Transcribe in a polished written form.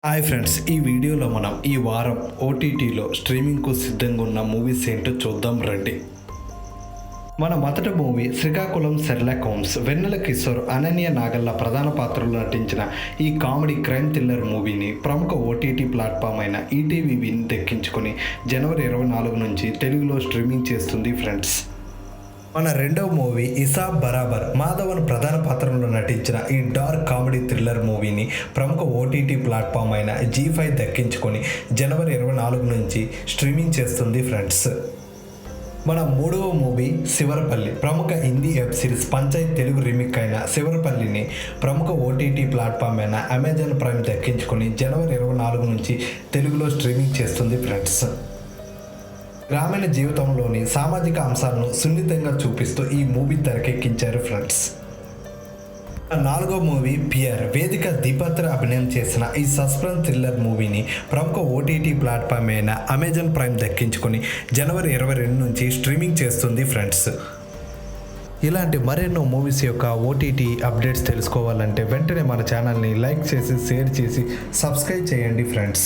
Hi friends, ఈ వీడియోలో మనం ఈ వారం ఓటీటీలో స్ట్రీమింగ్కు సిద్ధంగా ఉన్న మూవీస్ ఏంటో చూద్దాం రండి. మన మొదటి మూవీ శ్రీకాకుళం షెర్లాక్ హోమ్స్. వెన్నెల కిషోర్, అనన్య నాగల్ల ప్రధాన పాత్రలో నటించిన ఈ కామెడీ క్రైమ్ థ్రిల్లర్ మూవీని ప్రముఖ ఓటీటీ ప్లాట్ఫామ్ అయిన ఈటీవీ విన్ దక్కించుకొని జనవరి 24 నుంచి తెలుగులో స్ట్రీమింగ్ చేస్తుంది ఫ్రెండ్స్. మన రెండవ మూవీ ఇసాబ్ బరాబర్. మాధవన్ ప్రధాన పాత్రలో నటించిన ఈ డార్క్ కామెడీ థ్రిల్లర్ మూవీని ప్రముఖ ఓటీటీ ప్లాట్ఫామ్ అయిన జీ5 దక్కించుకొని జనవరి 24 నుంచి స్ట్రీమింగ్ చేస్తుంది ఫ్రెండ్స్. మన మూడవ మూవీ శివరపల్లి. ప్రముఖ Hindi web series Panchayat Telugu remake అయిన శివరపల్లిని ప్రముఖ ఓటీటీ ప్లాట్ఫామ్ అయిన అమెజాన్ ప్రైమ్ దక్కించుకొని జనవరి 24 నుంచి తెలుగులో స్ట్రీమింగ్ చేస్తుంది ఫ్రెండ్స్. గ్రామీణ జీవితంలోని సామాజిక అంశాలను సున్నితంగా చూపిస్తూ ఈ మూవీ తెరకెక్కించారు ఫ్రెండ్స్. నాలుగో మూవీ పియర్. వేదిక దీపత్ర అభినయం చేసిన ఈ సస్పెన్స్ థ్రిల్లర్ మూవీని ప్రముఖ ఓటీటీ ప్లాట్ఫామ్ అయిన అమెజాన్ ప్రైమ్ దక్కించుకొని జనవరి 22 నుంచి స్ట్రీమింగ్ చేస్తుంది ఫ్రెండ్స్. ఇలాంటి మరెన్నో మూవీస్ యొక్క ఓటీటీ అప్డేట్స్ తెలుసుకోవాలంటే వెంటనే మన ఛానల్ని లైక్ చేసి షేర్ చేసి సబ్స్క్రైబ్ చేయండి ఫ్రెండ్స్.